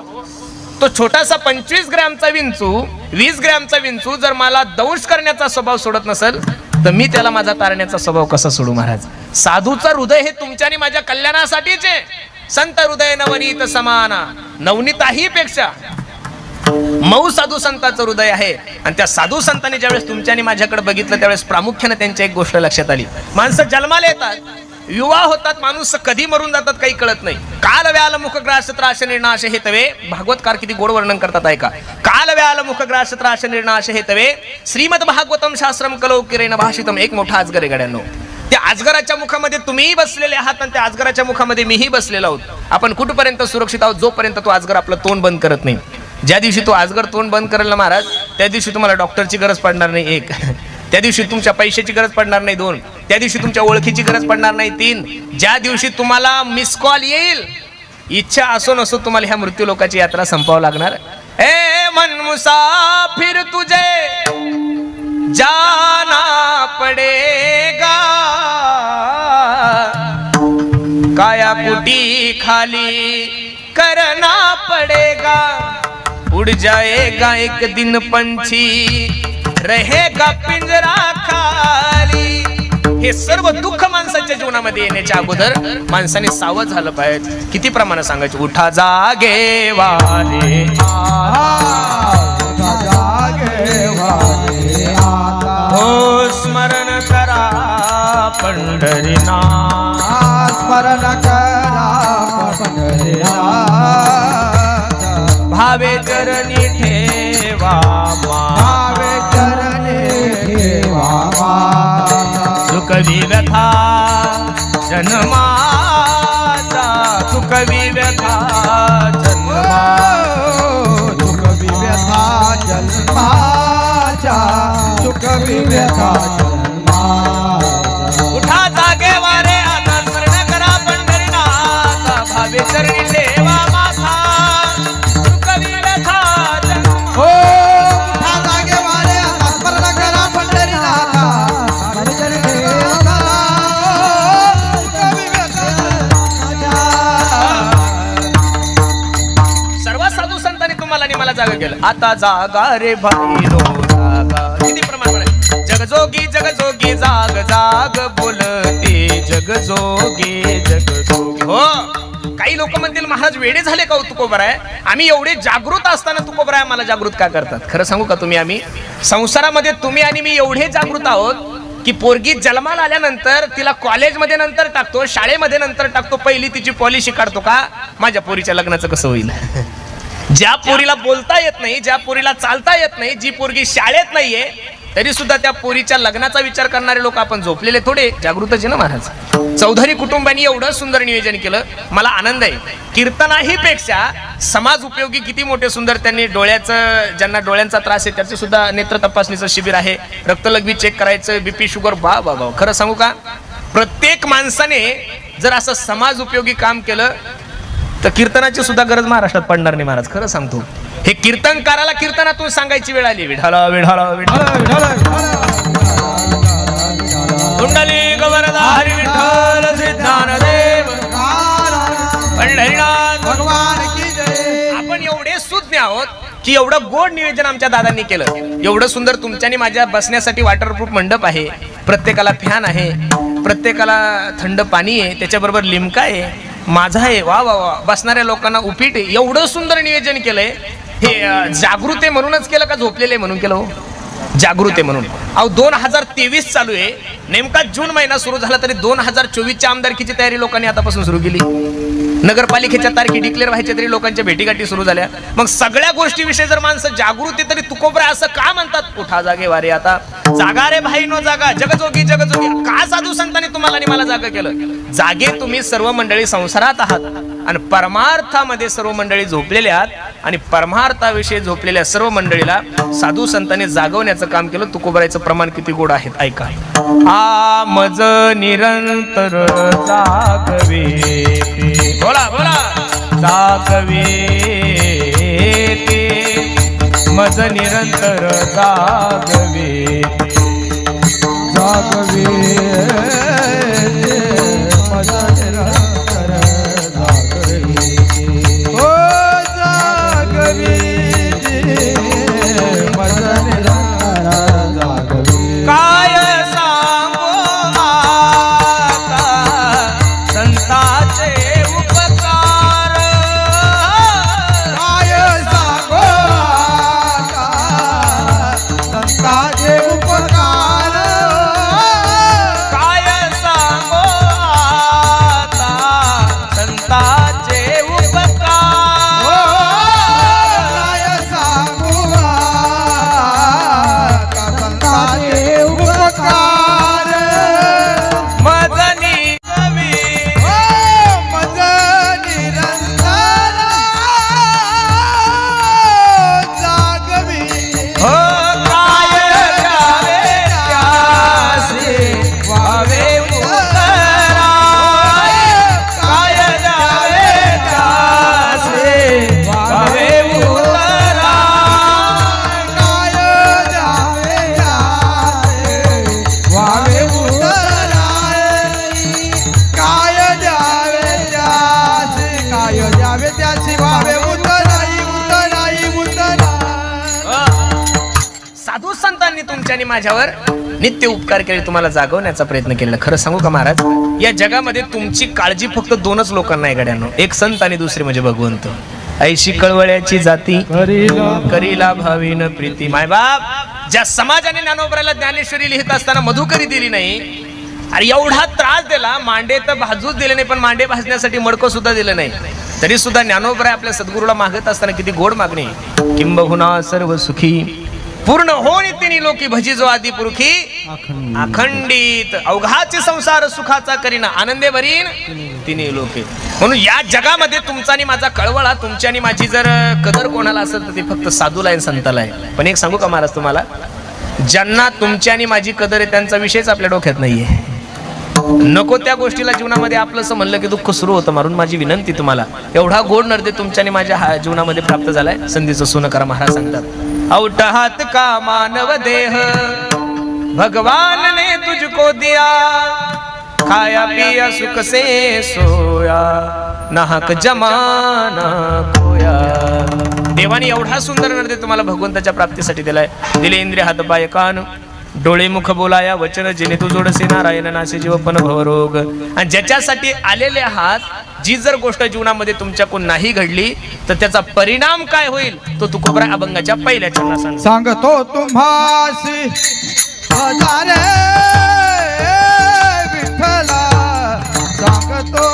तो छोटासा 25 ग्रॅमचा विंचू 20 ग्रॅमचा विंचू जर मला दंश करण्याचा स्वभाव सोडत नसेल तर मी त्याला माझा तारण्याचा स्वभाव कसा सोडू महाराज. साधूचं हृदय हे तुमच्या आणि माझ्या कल्याणासाठीच आहे. संत हृदय नवनीत समाना, नवनीताही पेक्षा मऊ साधू संतांचं हृदय आहे. आणि त्या साधू संतांनी ज्यावेळेस तुमच्या आणि माझ्याकडे बघितलं त्यावेळेस प्रामुख्याने त्यांच्या एक गोष्ट लक्षात आली. माणसं जन्माला येतात, युवा होतात, माणूस कधी मरून जातात काही कळत नाही. काल व्याल मुखग्रास त्राश निर्नाश हे तवे, भागवतकार किती गोड वर्णन करतात ऐका. काल व्याल मुखग्रास त्राश निर्नाश हे तवे, श्रीमद भागवतम शास्त्रम कलौ किरेन भाषितम. एक मोठा अजगर आहे गड्यांनो. त्या अजगराच्या मुखामध्ये तुम्हीही बसलेले आहात आणि त्या अजगराच्या मुखामध्ये मीही बसलेलो आहोत. आपण कुठपर्यंत सुरक्षित आहोत? जोपर्यंत तो अजगर आपलं तोंड बंद करत नाही. ज्या दिवशी तो अजगर तोंड बंद करेल ना महाराज, त्या दिवशी तुम्हाला डॉक्टरची गरज पडणार नाही. एक, त्या दिवशी तुमच्या पैशाची गरज पडणार नाही. 2, त्या दिवशी तुमच्या ओळखीची गरज पडणार नाही. 3, ज्या दिवशी तुम्हाला मिस कॉल येईल, इच्छा असो नसो तुम्हाला ह्या मृत्यू लोकाची यात्रा संपावं लागणार. ए मन मुसाफिर तुझे जाना पडेगा, काया कुटी खाली करना पडेगा. उड़ जाएगा एक दिन पंछी, रहेगा पिंजरा खाली. हे सर्व दुःख माणसाच्या जीवनामध्ये येण्याच्या अगोदर माणसाने सावध झालं पाहिजे. किती प्रमाणात सांगायचे? उठा जागे वाले, हो स्मरण करा पंढरीनाथ, स्मरण करा पंढरीनाथ. भावे चरणी ठेवा, भावे चरणी ठेवा. सुखवी व्यथा जन्माचा, सुखवी व्यथा जन्मा, सुखवी व्यथा जन्माच्या, सुखवी व्यथा जन्मा. उठा जागे वारे आता स्मरण करा पंढरीनाथ, भावे चरणी ठेवा माथा, सुखवी व्यथा जन्मा. हो उठा जागे वारे आता स्मरण करा पंढरीनाथ, भावे चरणी ठेवा, सुखवी व्यथा जन्माच्या. सर्व साधू संतांनी तुम्हाला आणि मला जागा केलं. आता जागा रे भाई नो जागा. किती प्रमाण आहे? जगजोगी जगजोगी जाग जाग बोलते, जगजोगी जगजोगी. हो, काही लोक म्हणतील महाराज वेडे झाले का तुकोबराय? आम्ही एवढे जागृत असताना तुकोबराय मला जागृत का करतात? खरं सांगू का तुम्ही, आम्ही संसारामध्ये तुम्ही आणि मी एवढे जागृत आहोत की पोरगी जन्माला आल्यानंतर तिला कॉलेजमध्ये नंतर टाकतो, शाळेमध्ये नंतर टाकतो, पहिली तिची पॉलिसी काढतो का माझ्या पोरीच्या लग्नाचं कसं होईल. ज्या पोरीला बोलता येत नाही, ज्या पोरीला चालता येत नाही, जी पोरगी शाळेत नाहीये, तरी सुद्धा त्या पोरीच्या लग्नाचा विचार करणारे लोक आपण झोपलेले थोडे, जागृतच आहे ना महाराज. चौधरी कुटुंबांनी एवढं सुंदर नियोजन केलं, मला आनंद आहे. कीर्तनाही पेक्षा समाज उपयोगी किती मोठे सुंदर त्यांनी डोळ्याचं, ज्यांना डोळ्यांचा त्रास आहे त्याचे सुद्धा नेत्र तपासणीचं शिबिर आहे, रक्तलघवी चेक करायचं, बीपी शुगर. बा बा बा, खरं सांगू का, प्रत्येक माणसाने जर असं समाज उपयोगी काम केलं तर कीर्तनाची सुद्धा गरज महाराष्ट्रात पडणार नाही महाराज. खरं सांगतो, हे कीर्तनकाराला कीर्तनातून सांगायची वेळ आली. विठाला विठाला विठाला कुंडली गवरदा हरी विठ्ठल सिद्धानदेव पंढरीनाथ भगवान की जय. आपण एवढे सुज्ञ आहोत की एवढं गोड नियोजन आमच्या दादांनी केलं. एवढं सुंदर तुमच्यानी माझ्या बसण्यासाठी वॉटरप्रूफ मंडप आहे, प्रत्येकाला फॅन आहे, प्रत्येकाला थंड पाणी आहे, त्याच्याबरोबर लिमका आहे, माझा आहे. वा वा वा, बसणाऱ्या लोकांना उपीट आहे. एवढं सुंदर नियोजन केलंय. हे जागृत आहे म्हणूनच केलं का झोपलेले म्हणून केलं? हो, जागृत आहे म्हणून. अहो 2023 चालू आहे, नेमका जून महिना सुरू झाला तरी 2024च्या आमदारकीची तयारी लोकांनी आतापासून सुरू केली. नगरपालिकेच्या तारखी डिक्लेअर व्हायच्या तरी लोकांच्या भेटीगाठी सुरू झाल्या. मग सगळ्या गोष्टीविषयी जर माणसं जागृत आहे तरी तुकोबरा असं का म्हणतात? उठा जागे वारे आता जागा रे भाई नो जागा, जगजोगी जगजोगी. का साधू संतांनी तुम्हाला आणि मला जागा केलं? जागे तुम्ही सर्व मंडळी संसारात आहात आणि परमार्थामध्ये सर्व मंडळी झोपलेले आहात, आणि परमार्थाविषयी झोपलेल्या सर्व मंडळीला साधू संतांनी जागवण्याचं काम केलं. तुकोबरायचं प्रमाण किती गोड आहेत ऐका. आ मज निरंतर जागवे, बोला बोला, जागवे ते मज निरंतर जागवे, जागवे मजा निरंतर जागवे. हो जागवे तुमच्या आणि माझ्यावर नित्य उपकार केले, तुम्हाला जागवण्याचा प्रयत्न केलेला. खरं सांगू का महाराज, या जगामध्ये तुमची काळजी फक्त दोनच लोकांना आहे गड्यांनो, एक संत आणि दुसरे म्हणजे भगवंत. ऐशी कळवळ्याची जाती करीला भावीन प्रीती. मायबाप, ज्या समाजाने ज्ञानोबराला ज्ञानेश्वरी लिहित असताना मधुकरी दिली नाही, अरे एवढा त्रास दिला, मांडे तर भाजूच दिले नाही, पण मांडे भाजण्यासाठी मडकं सुद्धा दिलं नाही, तरी सुद्धा ज्ञानोबराय आपल्या सद्गुरूला मागत असताना किती गोड मागणी. किंबहुना सर्व सुखी पूर्ण होणी तिनी लोकी भजी जो आदी पुरुखी अखंडित. अवघाचे संसार सुखाचा करीना आनंदे भरीन तिने लोके. म्हणून या जगामध्ये तुमचा आणि माझा कळवळा, तुमची आणि माझी जर कदर कोणाला असेल तर ती फक्त साधूला आहे, संताला आहे. पण एक सांगू का महाराज तुम्हाला, ज्यांना तुमची आणि माझी कदर आहे त्यांचा विषयच आपल्या डोक्यात नाहीये. नको त्या गोष्टीला जीवनामध्ये आपलंसं म्हणलं की दुःख सुरू होतं. मारून माझी विनंती तुम्हाला, एवढा गोड नर्दे तुमच्या आणि माझ्या जीवनामध्ये प्राप्त झालाय, संधीचं सोनं करा. महाराज सांगतात, औटहात का मानव देह भगवान ने तुझको दिया, खाया पिया सुख से सोया, नाहक जमाना खोया. देवाने एवढा सुंदर नर्दे तुम्हाला भगवंताच्या प्राप्तीसाठी दिलाय. दिले इंद्रिय हात पाय कान डोळे मुख बोलाया वचन, जिने तू जोडसे नारायण नासे जीवपन भवरोग. आणि ज्याच्यासाठी आलेले आहात, जी जर गोष्ट जीवनामध्ये तुमच्याकडून नाही घडली तर त्याचा परिणाम काय होईल तो तुकोबराय अभंगाच्या पहिल्या चरणात सांगतो तुम्हासी हजारे विठ्ठला. सांगतो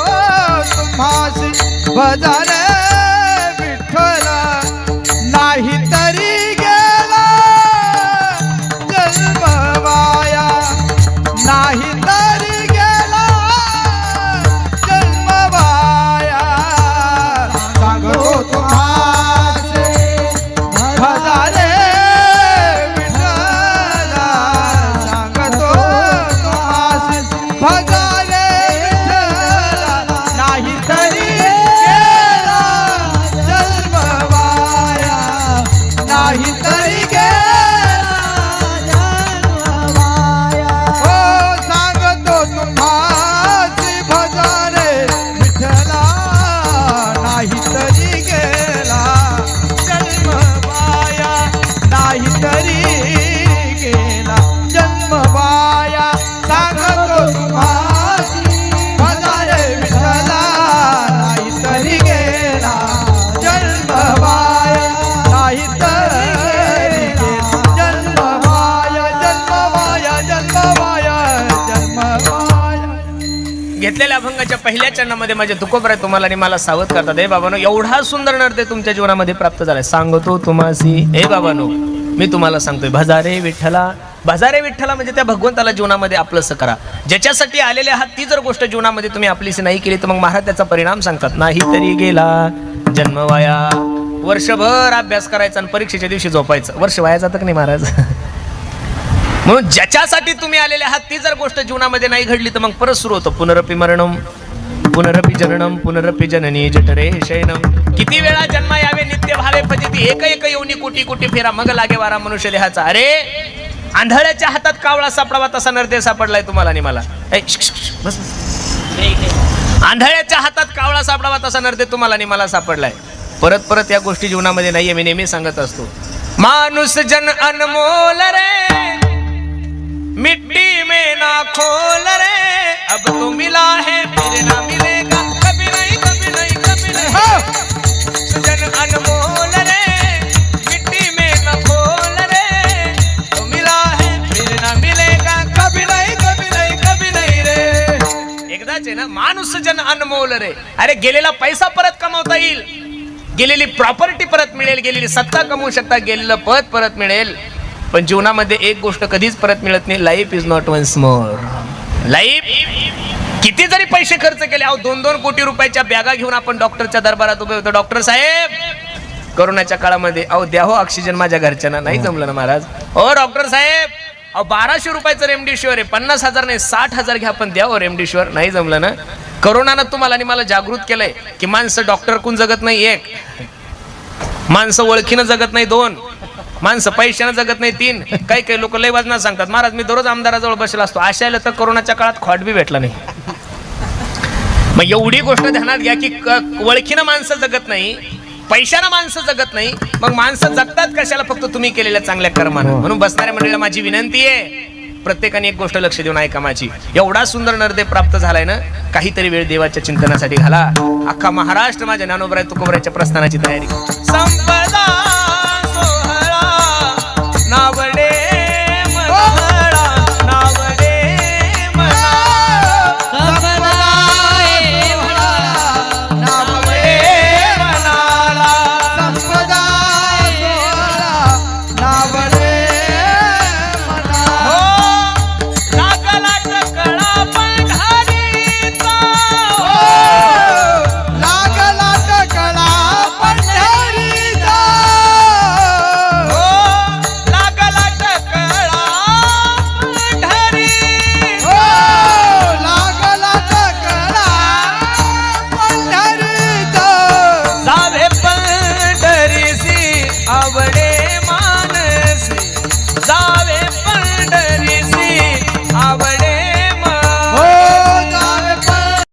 तुम्हासी हजारे विठ्ठला. नाही तरी गेला जन्म वाया, नाही तरी गेला जन्म वाया. सांगतो तुम्हासी हजारे विठ्ठला. सांगतो तुम्हासी हजारे विठ्ठला. नाही तरी गेला जन्म वाया, नाही तरी गेला जन्म वाया. हो सांगतो तुम्हासी भजरे विठ्ठला. नाही तरी गेला जन्म वाया, नाही तरी गेला जन्म वाया. सांगतो तुम्हासी भजरे विठ्ठला. नाही तरी गेला जन्म वाया, नाही तरी गेला जन्म वाया. जन्म वाया, जन्म वाया, जन्म वाया. घेतलेल्या अभंगाच्या पहिल्या चरणामध्ये माझे तुकोबराय तुम्हाला आणि मला सावध करतात. हे बाबानो, एवढा सुंदर नर्दे तुमच्या जीवनामध्ये प्राप्त झालाय. सांगतो तुम्हासी, हे बाबानो मी तुम्हाला सांगतोय, भजारे विठ्ठला. भजारे विठ्ठला म्हणजे त्या भगवंताला जीवनामध्ये आपलंसं करा. ज्याच्यासाठी आलेले आहात ती जर गोष्ट जीवनामध्ये तुम्ही आपलीशी नाही केली तर मग महाराज त्याचा परिणाम सांगतात, नाही तरी गेला जन्म वाया. वर्षभर अभ्यास करायचा आणि परीक्षेच्या दिवशी झोपायचं, वर्ष वाया जातं की नाही महाराज. म्हणून ज्याच्यासाठी तुम्ही आलेले आहात ती जर गोष्ट जीवनामध्ये नाही घडली तर मग परत सुरू होतं, पुनरपि मरणम पुनरपि जननम पुनरपि जननी जठरे शयनम. किती वेळा जन्म यावे नित्य भावे फजिती, एक एक येऊनी कोटी कोटी फेरा मग लागे वारा मनुष्य देहाचा. अरे आंधळ्याच्या हातात कावळा सापडावा तसा नरदे सापडलाय तुम्हाला आणि मला. बस. आंधळ्याच्या हातात कावळा सापडावा तसा नरदे तुम्हाला आणि मला सापडलाय. परत परत या गोष्टी जीवनामध्ये नाहीये, मी नेहमी सांगत असतो. माणूस जन अनमोल रे, मिट्टी में ना खोल रे, अब तो मिला है फिर ना मिलेगा, कभी नहीं कभी नहीं कभी नहीं. जन अनमोल रे, मिट्टी में ना खोल रे, तो मिला है फिर ना मिलेगा, कभी नहीं कभी नहीं कभी नहीं रे. एकदाच आहे ना. माणूस जन अनमोल रे. अरे गेलेला पैसा परत कमावता येईल, गेलेली प्रॉपर्टी परत मिळेल, गेलेली सत्ता कमवू शकता, गेलेलं पद परत मिळेल, पण जीवनामध्ये एक गोष्ट कधीच परत मिळत नाही, life is not once more. Life किती जरी पैसे खर्च केले, अहो 2-2 कोटी रुपयाच्या बॅगा घेऊन आपण डॉक्टरच्या दरबारात उभे होतो, डॉक्टर साहेब कोरोनाच्या काळामध्ये अहो द्या हो ऑक्सिजन माझ्या घरच्यांना. नाही जमलं ना महाराज. हो डॉक्टर साहेब अहो 1200 रुपयाचं रेमडेसिवीर आहे, 50,000 नाही 60,000 घ्या पण द्या हो रेमडेसिवीर. नाही जमलं ना. करोनानं तुम्हाला आणि मला जागृत केलंय की माणसं डॉक्टर कोण जगत नाही 1, माणसं ओळखीनं जगत नाही 2, माणसं पैशानं जगत नाही 3. काही काही लोक लय वाजना सांगतात, महाराज मी दररोज आमदाराजवळ बसला असतो. अशाला तर कोरोनाच्या काळात खॉट बी भेटला नाही. मग एवढी गोष्ट ध्यानात घ्या की ओळखीनं माणसं जगत नाही, पैशाला माणसं जगत नाही, मग माणसं जगतात कशाला? फक्त तुम्ही केलेल्या चांगल्या कर्मानं. म्हणून बसणाऱ्या मंडळीला माझी विनंती आहे, प्रत्येकाने एक गोष्ट लक्ष देऊन ऐका माझी. एवढा सुंदर नरदेव प्राप्त झालाय ना, काहीतरी वेळ देवाच्या चिंतनासाठी घाला. अख्खा महाराष्ट्र माझ्या ज्ञानोबराय तुकोबरायच्या प्रस्थानाची तयारी. संपदा सोहळा नावडे मनहळा, नावडे मनहळा. संपदाय सोहळा नावडे मनाला. संपदाय सोहळा नावडे मना. हो, लागला टकळा पंढरीचा. लागला टकळा पंढरीचा. हो, लागला टकळा पंढरी. हो, लागला टकळा पंढरीचा. जावे पंढरीसी आवडे